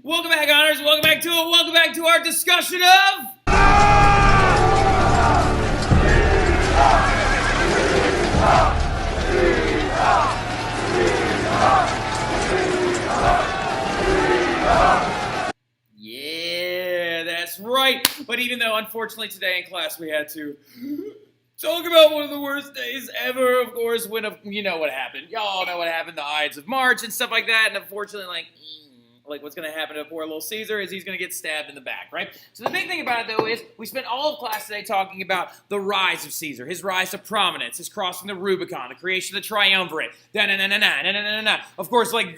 Welcome back, Honors. Welcome back to it. Welcome back to our discussion of... Yeah, that's right. But even though, unfortunately, today in class we had to talk about one of the worst days ever, of course, when, you know what happened. Y'all know what happened, the Ides of March and stuff like that, and unfortunately, like what's going to happen to poor little Caesar is he's going to get stabbed in the back, right? So the big thing about it, though, is we spent all of class today talking about the rise of Caesar, his rise to prominence, his crossing the Rubicon, the creation of the Triumvirate, of course, like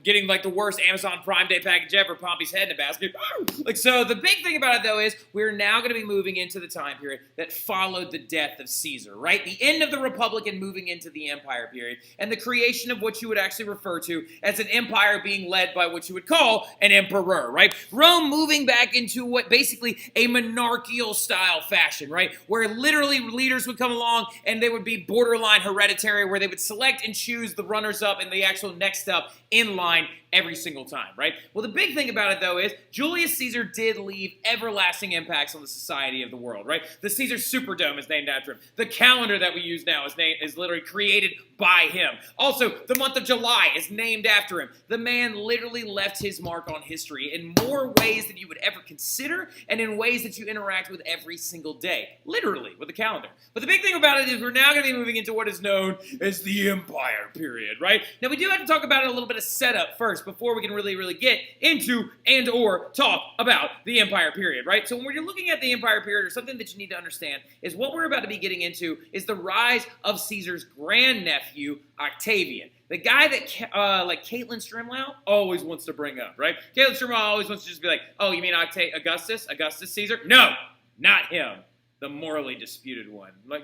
getting like the worst Amazon Prime Day package ever, Pompey's head in a basket. Like, so the big thing about it, though, is we're now going to be moving into the time period that followed the death of Caesar, right? The end of the Republic and moving into the Empire period, and the creation of what you would actually refer to as an empire being led by what you would call an emperor, right? Rome moving back into what basically a monarchical style fashion, right? Where literally leaders would come along and they would be borderline hereditary, where they would select and choose the runners-up and the actual next up in line every single time, right? Well, the big thing about it, though, is Julius Caesar did leave everlasting impacts on the society of the world, right? The Caesar Superdome is named after him. The calendar that we use now is literally created by him. Also, the month of July is named after him. The man literally left his mark on history in more ways than you would ever consider, and in ways that you interact with every single day, literally, with the calendar. But the big thing about it is we're now going to be moving into what is known as the Empire period, right? Now, we do have to talk about a little bit of setup first before we can really get into and or talk about the Empire period, right? So when you're looking at the Empire period, or something that you need to understand is what we're about to be getting into is the rise of Caesar's grandnephew, Octavian. The guy that, like Caitlin Strimlau always wants to bring up, right? Caitlin Strimlau always wants to just be like, oh, you mean Augustus? Augustus Caesar? No, not him. The morally disputed one. No.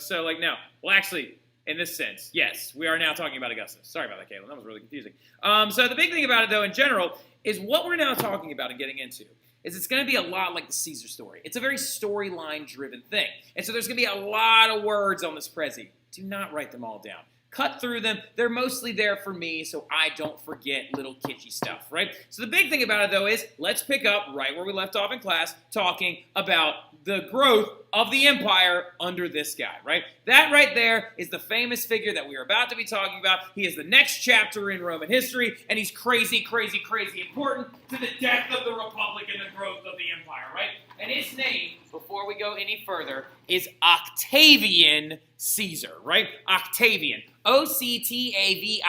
Well, actually, in this sense, yes, we are now talking about Augustus. Sorry about that, Caitlin. That was really confusing. So the big thing about it, though, in general, is what we're now talking about and getting into is it's going to be a lot like the Caesar story. It's a very storyline-driven thing. And so there's going to be a lot of words on this Prezi. Do not write them all down. Cut through them. They're mostly there for me so I don't forget little kitschy stuff, right? So the big thing about it, though, is let's pick up right where we left off in class talking about the growth of the empire under this guy, right? That right there is the famous figure that we are about to be talking about. He is the next chapter in Roman history, and he's crazy important to the death of the Republic and the growth of the empire, right? And his name, before we go any further, is Octavian Caesar, right? Octavian. Octavian,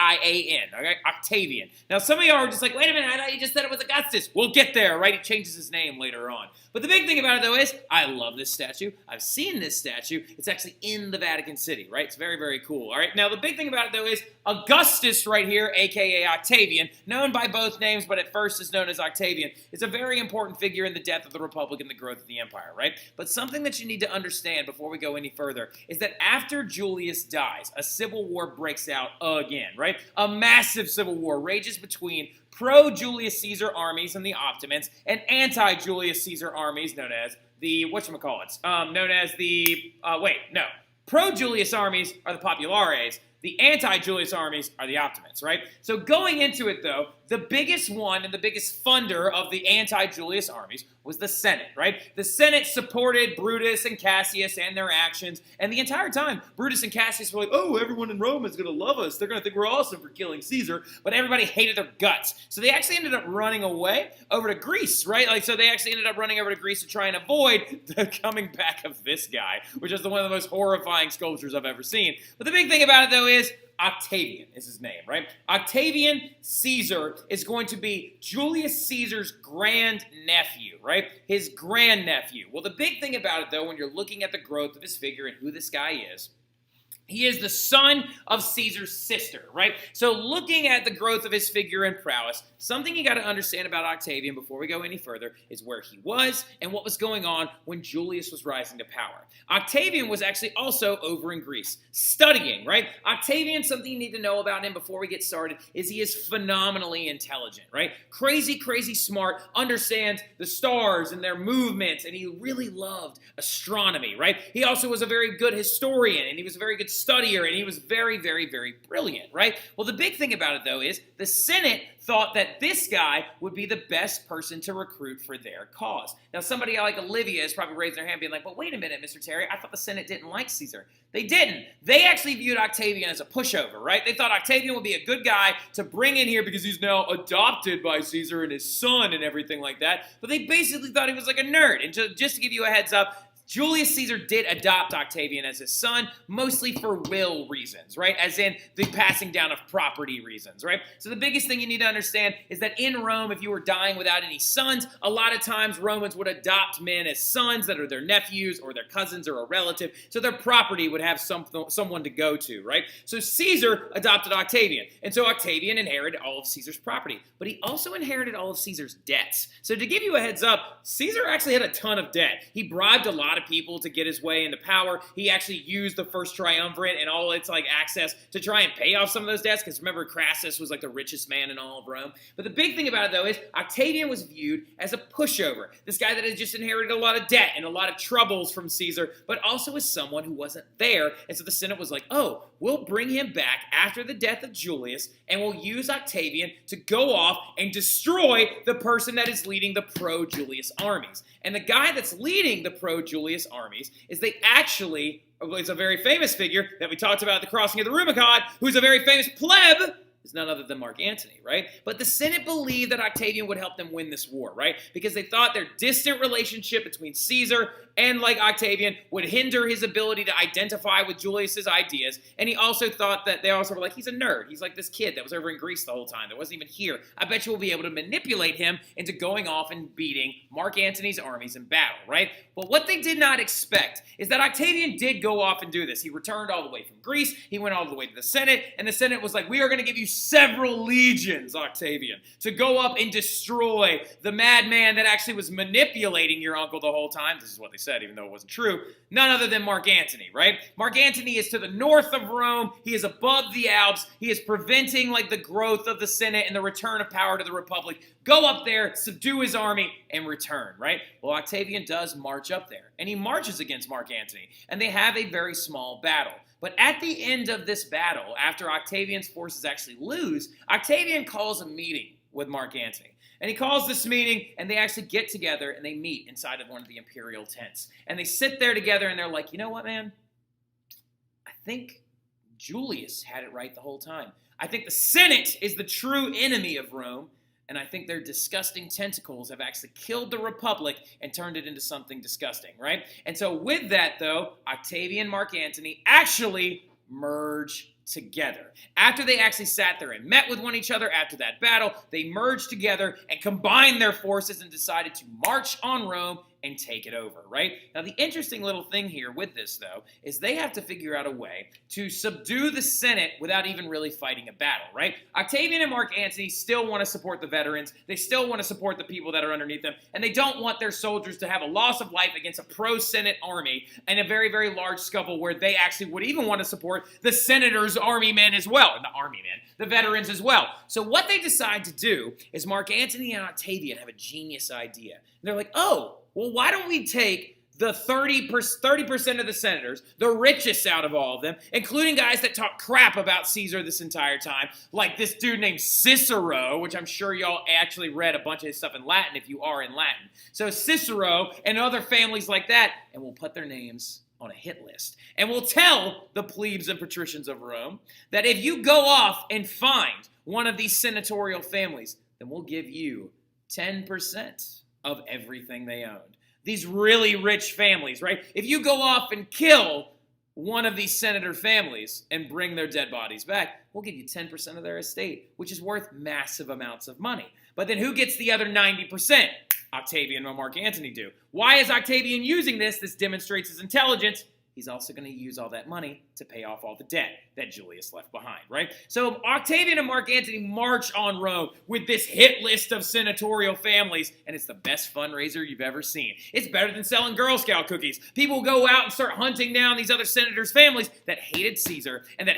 okay? Octavian. Now, some of y'all are just like, wait a minute, I thought you just said it was Augustus. We'll get there, right? He changes his name later on. But the big thing about it, though, is I love this statue. I've seen this statue. It's actually in the Vatican City, right? It's very cool, all right? Now, the big thing about it, though, is Augustus right here, a.k.a. Octavian, known by both names, but at first is known as Octavian, is a very important figure in the death of the Republic and the growth of the empire, right? But something that you need to understand before we go any further is that after Julius dies, a civil war breaks out again, right? A massive civil war rages between pro-Julius Caesar armies and the Optimants and anti-Julius Caesar armies known as the, pro-Julius armies are the Populares. The anti-Julius armies are the Optimants, right? So going into it, though, the biggest one and the biggest funder of the anti-Julius armies was the Senate, right? The Senate supported Brutus and Cassius and their actions, and the entire time, Brutus and Cassius were like, oh, everyone in Rome is going to love us. They're going to think we're awesome for killing Caesar, but everybody hated their guts. So they actually ended up running away over to Greece, right? So they actually ended up running over to Greece to try and avoid the coming back of this guy, which is one of the most horrifying sculptures I've ever seen. But the big thing about it, though, is Octavian is his name, right? Octavian Caesar is going to be Julius Caesar's grandnephew, right? His grandnephew. Well, the big thing about it, though, when you're looking at the growth of his figure and who this guy is, he is the son of Caesar's sister, right? So looking at the growth of his figure and prowess, something you got to understand about Octavian before we go any further is where he was and what was going on when Julius was rising to power. Octavian was actually also over in Greece, studying, right? Octavian, something you need to know about him before we get started is he is phenomenally intelligent, right? Crazy smart, understands the stars and their movements, and he really loved astronomy, right? He also was a very good historian, and he was a very good studier, and he was very, very, very brilliant, right? Well, the big thing about it, though, is the Senate thought that this guy would be the best person to recruit for their cause. Now, somebody like Olivia is probably raising their hand being like, well, wait a minute, Mr. Terry, I thought the Senate didn't like Caesar. They didn't. They actually viewed Octavian as a pushover, right? They thought Octavian would be a good guy to bring in here because he's now adopted by Caesar and his son and everything like that. But they basically thought he was like a nerd. And just to give you a heads up, Julius Caesar did adopt Octavian as his son, mostly for will reasons, right? As in the passing down of property reasons, right? So the biggest thing you need to understand is that in Rome, if you were dying without any sons, a lot of times Romans would adopt men as sons that are their nephews or their cousins or a relative, so their property would have someone to go to, right? So Caesar adopted Octavian, and so Octavian inherited all of Caesar's property, but he also inherited all of Caesar's debts. So to give you a heads up, Caesar actually had a ton of debt. He bribed a lot of people to get his way into power. He actually used the first triumvirate and all its access to try and pay off some of those debts, because remember, Crassus was like the richest man in all of Rome. But the big thing about it, though, is Octavian was viewed as a pushover, this guy that had just inherited a lot of debt and a lot of troubles from Caesar, but also as someone who wasn't there. And so the Senate was like, oh, we'll bring him back after the death of Julius, and we'll use Octavian to go off and destroy the person that is leading the pro-Julius armies. And the guy that's leading the pro-Julius armies is it's a very famous figure that we talked about at the crossing of the Rubicon, who's a very famous pleb, is none other than Mark Antony, right? But the Senate believed that Octavian would help them win this war, right? Because they thought their distant relationship between Caesar and Octavian would hinder his ability to identify with Julius's ideas. And he also thought that they also were like, he's a nerd. He's like this kid that was over in Greece the whole time that wasn't even here. I bet you we'll be able to manipulate him into going off and beating Mark Antony's armies in battle, right? But what they did not expect is that Octavian did go off and do this. He returned all the way from Greece. He went all the way to the Senate, and the Senate was like, we are going to give you several legions, Octavian, to go up and destroy the madman that actually was manipulating your uncle the whole time. This is what they said, even though it wasn't true. None other than Mark Antony, right? Mark Antony is to the north of Rome. He is above the Alps. He is preventing the growth of the Senate and the return of power to the Republic. Go up there, subdue his army, and return, right? Well, Octavian does march up there, and he marches against Mark Antony, and they have a very small battle. But at the end of this battle, after Octavian's forces actually lose, Octavian calls a meeting with Mark Antony. And he calls this meeting, and they actually get together, and they meet inside of one of the imperial tents. And they sit there together, and they're like, you know what, man? I think Julius had it right the whole time. I think the Senate is the true enemy of Rome, and I think their disgusting tentacles have actually killed the Republic and turned it into something disgusting, right? And so with that, though, Octavian and Mark Antony actually merge together. After they actually sat there and met with one another after that battle, they merged together and combined their forces and decided to march on Rome and take it over, right? Now, the interesting little thing here with this, though, is they have to figure out a way to subdue the Senate without even really fighting a battle, right? Octavian and Mark Antony still want to support the veterans. They still want to support the people that are underneath them, and they don't want their soldiers to have a loss of life against a pro-Senate army and a very, very large scuffle where they actually would even want to support the senator's army men as well, the veterans as well. So what they decide to do is Mark Antony and Octavian have a genius idea. And they're like, oh, well, why don't we take the 30% of the senators, the richest out of all of them, including guys that talk crap about Caesar this entire time, like this dude named Cicero, which I'm sure y'all actually read a bunch of his stuff in Latin if you are in Latin. So Cicero and other families like that, and we'll put their names on a hit list. And we'll tell the plebes and patricians of Rome that if you go off and find one of these senatorial families, then we'll give you 10% of everything they owned. These really rich families, right? If you go off and kill one of these senator families and bring their dead bodies back, we'll give you 10% of their estate, which is worth massive amounts of money. But then who gets the other 90%? Octavian and Mark Antony do. Why is Octavian using this? This demonstrates his intelligence. He's also going to use all that money to pay off all the debt that Julius left behind, right? So Octavian and Mark Antony march on Rome with this hit list of senatorial families, and it's the best fundraiser you've ever seen. It's better than selling Girl Scout cookies. People go out and start hunting down these other senators' families that hated Caesar and that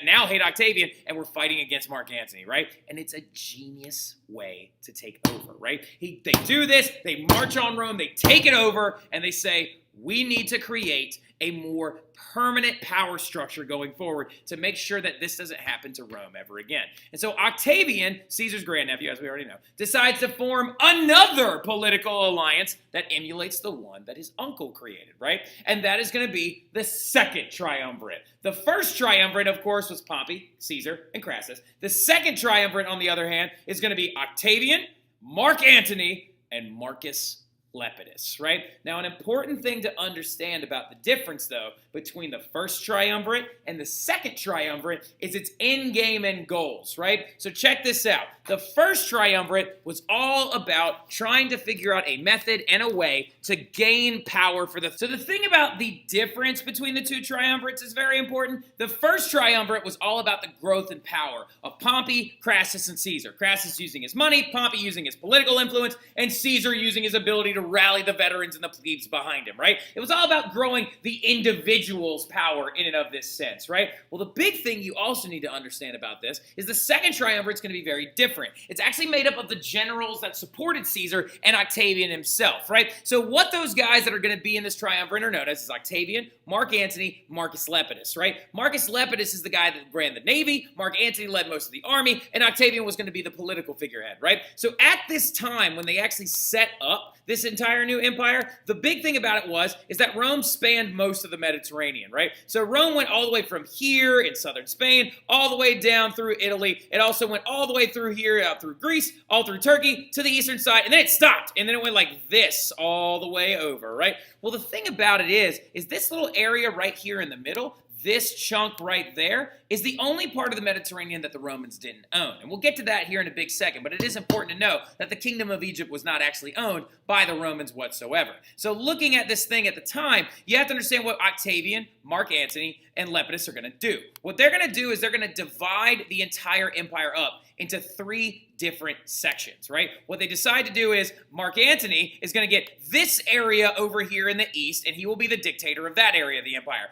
now hate Octavian and were fighting against Mark Antony, right? And it's a genius way to take over, right? They do this, they march on Rome, they take it over, and they say, we need to create a more permanent power structure going forward to make sure that this doesn't happen to Rome ever again. And so Octavian, Caesar's grandnephew, as we already know, decides to form another political alliance that emulates the one that his uncle created, right? And that is going to be the second triumvirate. The first triumvirate, of course, was Pompey, Caesar, and Crassus. The second triumvirate, on the other hand, is going to be Octavian, Mark Antony, and Marcus Lepidus, right? Now, an important thing to understand about the difference, though, between the first triumvirate and the second triumvirate is its end game and goals, right? So check this out. The first triumvirate was all about trying to figure out a method and a way to gain power for the... So the thing about the difference between the two triumvirates is very important. The first triumvirate was all about the growth and power of Pompey, Crassus, and Caesar. Crassus using his money, Pompey using his political influence, and Caesar using his ability to rally the veterans and the plebes behind him, right? It was all about growing the individual's power in and of this sense, right? Well, the big thing you also need to understand about this is the second triumvirate is going to be very different. It's actually made up of the generals that supported Caesar and Octavian himself, right? So what those guys that are going to be in this triumvirate are known as is Octavian, Mark Antony, Marcus Lepidus, right? Marcus Lepidus is the guy that ran the navy, Mark Antony led most of the army, and Octavian was going to be the political figurehead, right? So at this time, when they actually set up this entire new empire, the big thing about it is that Rome spanned most of the Mediterranean, right? So Rome went all the way from here in southern Spain, all the way down through Italy. It also went all the way through here, out through Greece, all through Turkey, to the eastern side, and then it stopped, and then it went like this all the way over, right? Well, the thing about it is this little area right here in the middle, this chunk right there, is the only part of the Mediterranean that the Romans didn't own. And we'll get to that here in a big second, but it is important to know that the Kingdom of Egypt was not actually owned by the Romans whatsoever. So looking at this thing at the time, you have to understand what Octavian, Mark Antony, and Lepidus are going to do. What they're going to do is they're going to divide the entire empire up into three different sections, right? What they decide to do is Mark Antony is going to get this area over here in the east, and he will be the dictator of that area of the empire.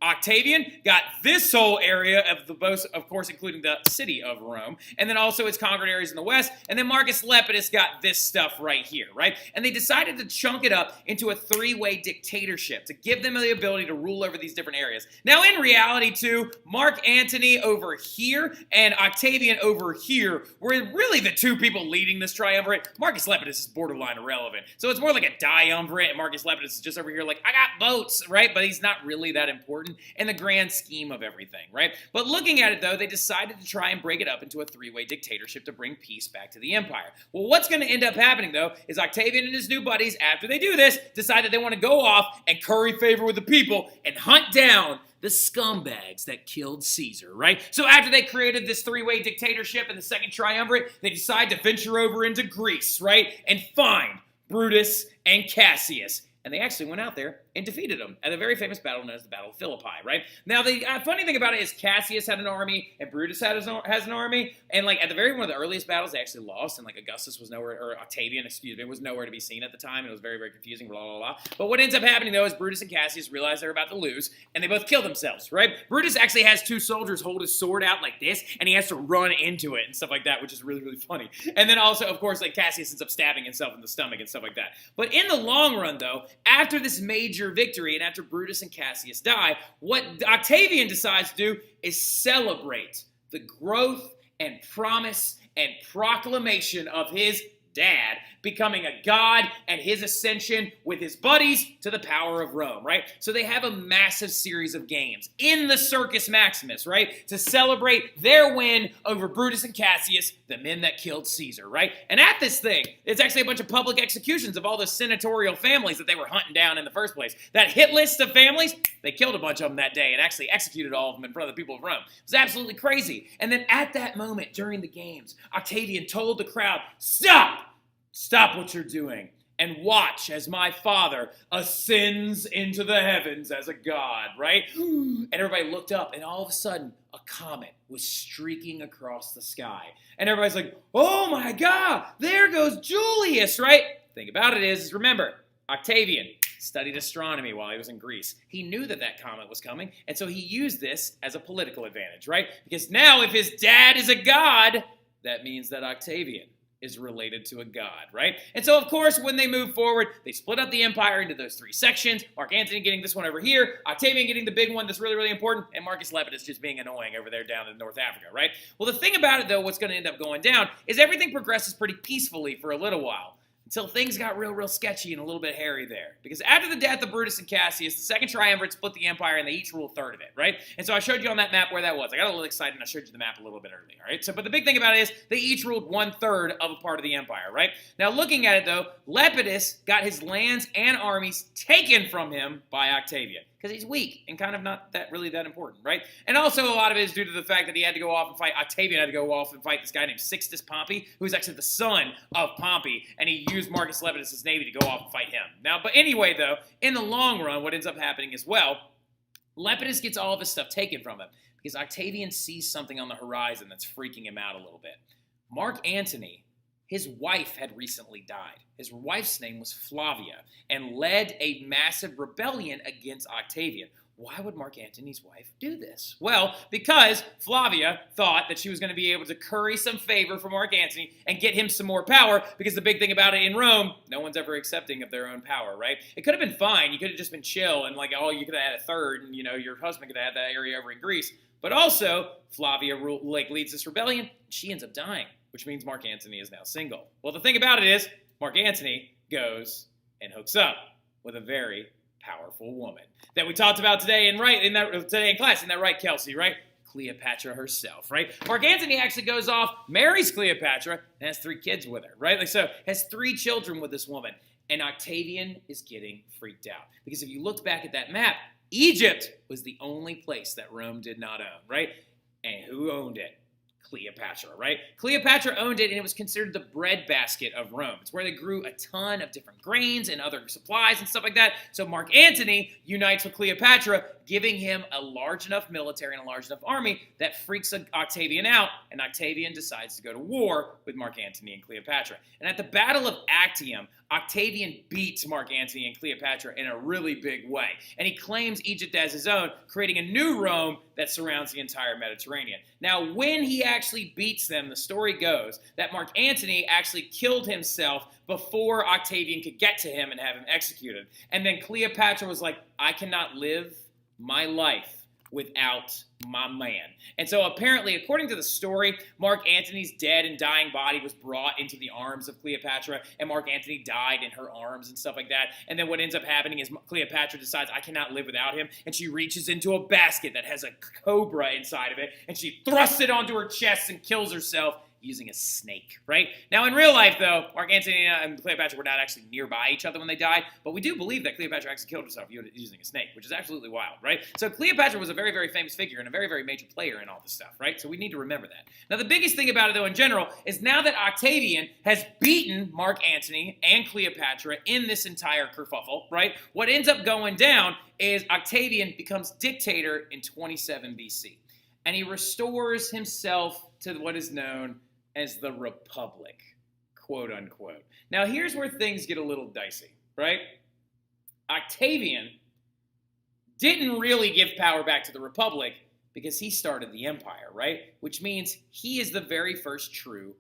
Octavian got this whole area of the both, of course, including the city of Rome, and then also its conquered areas in the west, and then Marcus Lepidus got this stuff right here, right? And they decided to chunk it up into a three-way dictatorship to give them the ability to rule over these different areas. Now, in reality, too, Mark Antony over here and Octavian over here were really the two people leading this triumvirate. Marcus Lepidus is borderline irrelevant. So it's more like a diumvirate, and Marcus Lepidus is just over here like, I got votes, right? But he's not really that important in the grand scheme of everything, right? But looking at it, though, they decided to try and break it up into a three-way dictatorship to bring peace back to the empire. Well, what's going to end up happening, though, is Octavian and his new buddies, after they do this, decide that they want to go off and curry favor with the people and hunt down the scumbags that killed Caesar, right? So after they created this three-way dictatorship in the second triumvirate, they decide to venture over into Greece, right? And find Brutus and Cassius. And they actually went out there and defeated them at a very famous battle known as the Battle of Philippi, right? Now, the funny thing about it is Cassius had an army and Brutus has an army. And, like, at the very one of the earliest battles, they actually lost. And, like, Augustus was nowhere, or Octavian, excuse me, was nowhere to be seen at the time. And it was very, very confusing, blah, blah, blah. But what ends up happening, though, is Brutus and Cassius realize they're about to lose. And they both kill themselves, right? Brutus actually has two soldiers hold his sword out like this. And he has to run into it and stuff like that, which is really, really funny. And then also, of course, like, Cassius ends up stabbing himself in the stomach and stuff like that. But in the long run, though, after this major victory and after Brutus and Cassius die, what Octavian decides to do is celebrate the growth and promise and proclamation of his dad becoming a god and his ascension with his buddies to the power of Rome, right? So they have a massive series of games in the Circus Maximus, right? To celebrate their win over Brutus and Cassius, the men that killed Caesar, right? And at this thing, it's actually a bunch of public executions of all the senatorial families that they were hunting down in the first place. That hit list of families, they killed a bunch of them that day and actually executed all of them in front of the people of Rome. It was absolutely crazy. And then at that moment during the games, Octavian told the crowd, stop! Stop what you're doing and watch as my father ascends into the heavens as a god, right? And everybody looked up, and all of a sudden, a comet was streaking across the sky. And everybody's like, oh my God, there goes Julius, right? The thing about it is remember, Octavian studied astronomy while he was in Greece. He knew that that comet was coming, and so he used this as a political advantage, right? Because now if his dad is a god, that means that Octavian is related to a god, right? And so, of course, when they move forward, they split up the empire into those three sections. Mark Antony getting this one over here, Octavian getting the big one that's really, really important, and Marcus Lepidus just being annoying over there down in North Africa, right? Well, the thing about it, though, what's going to end up going down is everything progresses pretty peacefully for a little while, until things got real sketchy and a little bit hairy there. Because after the death of Brutus and Cassius, the second triumvirate split the empire and they each ruled a third of it, right? And so I showed you on that map where that was. I got a little excited and I showed you the map a little bit earlier, all right? So, but the big thing about it is they each ruled 1/3 of a part of the empire, right? Now looking at it though, Lepidus got his lands and armies taken from him by Octavian. Because he's weak and kind of not really that important, right? And also a lot of it is due to the fact that he had to go off and fight, Octavian had to go off and fight this guy named Sixtus Pompey, who was actually the son of Pompey, and he used Marcus Lepidus' navy to go off and fight him. Now, but anyway, though, in the long run, what ends up happening as well, Lepidus gets all of his stuff taken from him because Octavian sees something on the horizon that's freaking him out a little bit. Mark Antony, his wife had recently died. His wife's name was Flavia and led a massive rebellion against Octavian. Why would Mark Antony's wife do this? Well, because Flavia thought that she was going to be able to curry some favor for Mark Antony and get him some more power, because the big thing about it in Rome, no one's ever accepting of their own power, right? It could have been fine. You could have just been chill and you could have had a third and, your husband could have had that area over in Greece. But also, Flavia leads this rebellion and she ends up dying, which means Mark Antony is now single. Well, the thing about it is, Mark Antony goes and hooks up with a very powerful woman that we talked about today in class. Isn't that right, Kelsey, right? Cleopatra herself, right? Mark Antony actually goes off, marries Cleopatra, and has 3 kids with her, right? Has 3 children with this woman. And Octavian is getting freaked out. Because if you looked back at that map, Egypt was the only place that Rome did not own, right? And who owned it? Cleopatra, right? Cleopatra owned it, and it was considered the breadbasket of Rome. It's where they grew a ton of different grains and other supplies and stuff like that. So Mark Antony unites with Cleopatra, giving him a large enough military and a large enough army that freaks Octavian out, and Octavian decides to go to war with Mark Antony and Cleopatra. And at the Battle of Actium, Octavian beats Mark Antony and Cleopatra in a really big way. And he claims Egypt as his own, creating a new Rome that surrounds the entire Mediterranean. Now, when he actually beats them, the story goes that Mark Antony actually killed himself before Octavian could get to him and have him executed. And then Cleopatra was like, I cannot live my life without my man. And so apparently, according to the story, Mark Antony's dead and dying body was brought into the arms of Cleopatra, and Mark Antony died in her arms and stuff like that. And then what ends up happening is Cleopatra decides, I cannot live without him, and she reaches into a basket that has a cobra inside of it, and she thrusts it onto her chest and kills herself using a snake, right? Now, in real life, though, Mark Antony and Cleopatra were not actually nearby each other when they died, but we do believe that Cleopatra actually killed herself using a snake, which is absolutely wild, right? So Cleopatra was a very, very famous figure and a very, very major player in all this stuff, right? So we need to remember that. Now, the biggest thing about it, though, in general, is now that Octavian has beaten Mark Antony and Cleopatra in this entire kerfuffle, right? What ends up going down is Octavian becomes dictator in 27 BC, and he restores himself to what is known as the Republic, quote unquote. Now, here's where things get a little dicey, right? Octavian didn't really give power back to the Republic because he started the empire, right? Which means he is the very first true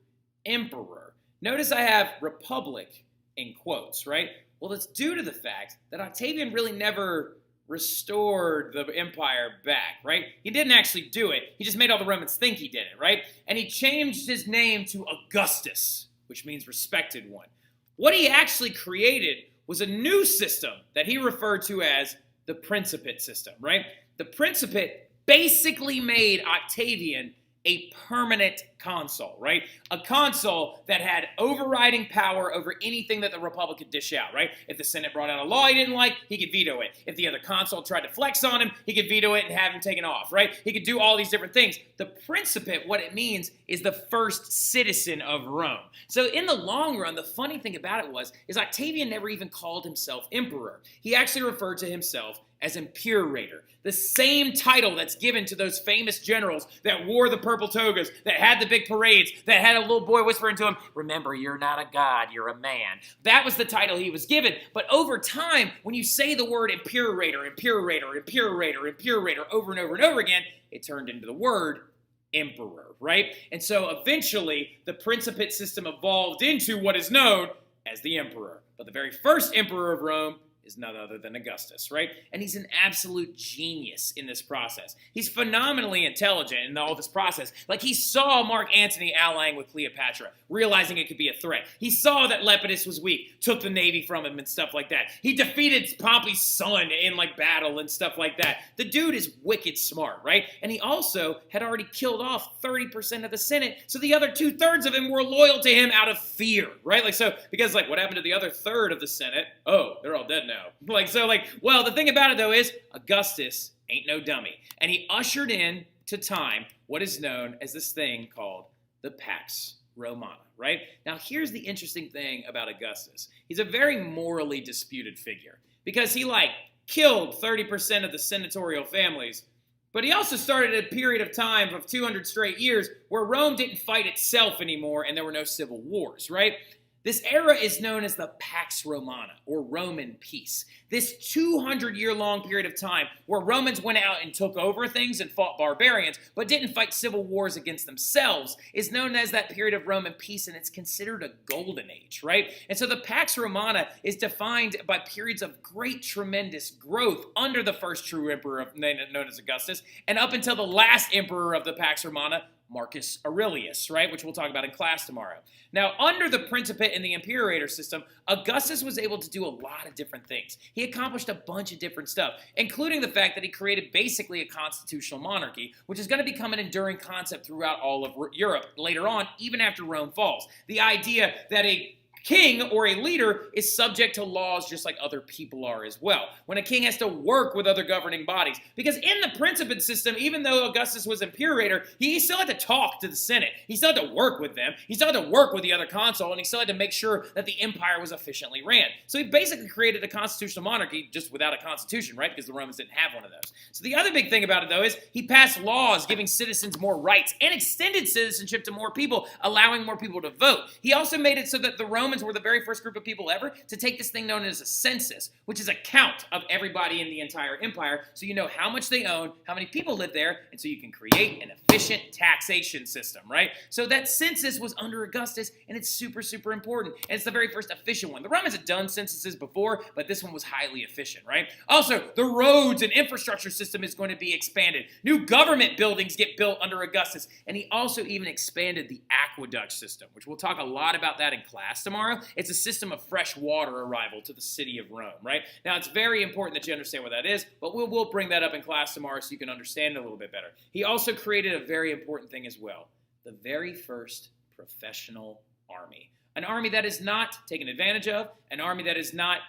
emperor. Notice I have Republic in quotes, right? Well, it's due to the fact that Octavian really never restored the empire back, right? He didn't actually do it. He just made all the Romans think he did it, right? And he changed his name to Augustus, which means respected one. What he actually created was a new system that he referred to as the Principate system, right? The Principate basically made Octavian a permanent consul, right? A consul that had overriding power over anything that the Republic could dish out, right? If the Senate brought out a law he didn't like, he could veto it. If the other consul tried to flex on him, he could veto it and have him taken off, right? He could do all these different things. The Principate, what it means, is the first citizen of Rome. So in the long run, the funny thing about it is Octavian never even called himself emperor. He actually referred to himself as imperator, the same title that's given to those famous generals that wore the purple togas, that had the big parades, that had a little boy whispering to him, remember, you're not a god, you're a man. That was the title he was given. But over time, when you say the word imperator over and over and over again, it turned into the word emperor, right? And so eventually the Principate system evolved into what is known as the emperor. But the very first emperor of Rome is none other than Augustus, right? And he's an absolute genius in this process. He's phenomenally intelligent in all this process. Like, he saw Mark Antony allying with Cleopatra, realizing it could be a threat. He saw that Lepidus was weak, took the navy from him and stuff like that. He defeated Pompey's son in, like, battle and stuff like that. The dude is wicked smart, right? And he also had already killed off 30% of the Senate, so the other 2/3 of him were loyal to him out of fear, right? Like, so, because, like, what happened to the other third of the Senate? Oh, they're all dead now. Well, the thing about it, though, is Augustus ain't no dummy. And he ushered in to time what is known as this thing called the Pax Romana, right? Now, here's the interesting thing about Augustus. He's a very morally disputed figure because he, killed 30% of the senatorial families, but he also started a period of time of 200 straight years where Rome didn't fight itself anymore and there were no civil wars, right? This era is known as the Pax Romana, or Roman peace. This 200-year-long period of time where Romans went out and took over things and fought barbarians, but didn't fight civil wars against themselves, is known as that period of Roman peace, and it's considered a golden age, right? And so the Pax Romana is defined by periods of great, tremendous growth under the first true emperor known as Augustus, and up until the last emperor of the Pax Romana, Marcus Aurelius, right, which we'll talk about in class tomorrow. Now, under the Principate and the Imperator system, Augustus was able to do a lot of different things. He accomplished a bunch of different stuff, including the fact that he created basically a constitutional monarchy, which is going to become an enduring concept throughout all of Europe later on, even after Rome falls. The idea that a king or a leader is subject to laws just like other people are as well. When a king has to work with other governing bodies. Because in the Principate system, even though Augustus was imperator, he still had to talk to the Senate. He still had to work with them. He still had to work with the other consul, and he still had to make sure that the empire was efficiently ran. So he basically created a constitutional monarchy just without a constitution, right? Because the Romans didn't have one of those. So the other big thing about it, though, is he passed laws giving citizens more rights and extended citizenship to more people, allowing more people to vote. He also made it so that the Romans were the very first group of people ever to take this thing known as a census, which is a count of everybody in the entire empire, so you know how much they own, how many people live there, and so you can create an efficient taxation system, right? So that census was under Augustus, and it's super, super important, and it's the very first efficient one. The Romans had done censuses before, but this one was highly efficient, right? Also, the roads and infrastructure system is going to be expanded. New government buildings get built under Augustus, and he also even expanded the aqueduct system, which we'll talk a lot about that in class tomorrow. It's a system of fresh water arrival to the city of Rome, right? Now, it's very important that you understand what that is, but we'll bring that up in class tomorrow so you can understand it a little bit better. He also created a very important thing as well, the very first professional army. An army that is not taken advantage of, an army that is not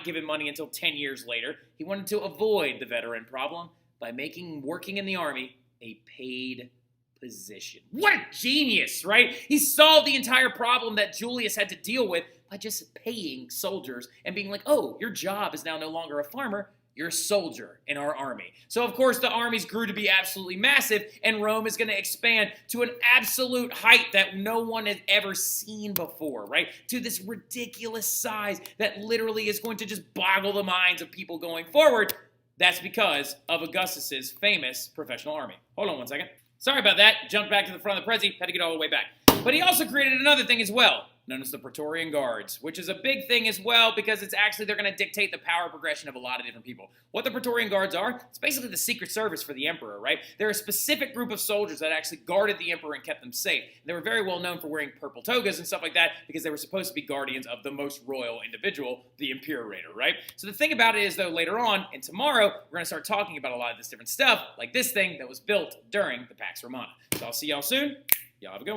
given money until 10 years later. He wanted to avoid the veteran problem by making working in the army a paid position. What a genius, right? He solved the entire problem that Julius had to deal with by just paying soldiers and being like, oh, your job is now no longer a farmer, you're a soldier in our army. So, of course, the armies grew to be absolutely massive, and Rome is going to expand to an absolute height that no one has ever seen before, right? To this ridiculous size that literally is going to just boggle the minds of people going forward. That's because of Augustus's famous professional army. Hold on one second. Sorry about that. Jumped back to the front of the Prezi. Had to get all the way back. But he also created another thing as well, known as the Praetorian Guards, which is a big thing as well because it's actually, they're going to dictate the power progression of a lot of different people. What the Praetorian Guards are, it's basically the secret service for the emperor, right? They're a specific group of soldiers that actually guarded the emperor and kept them safe. They were very well known for wearing purple togas and stuff like that because they were supposed to be guardians of the most royal individual, the imperator, right? So the thing about it is, though, later on, and tomorrow, we're going to start talking about a lot of this different stuff, like this thing that was built during the Pax Romana. So I'll see y'all soon. Y'all have a good one.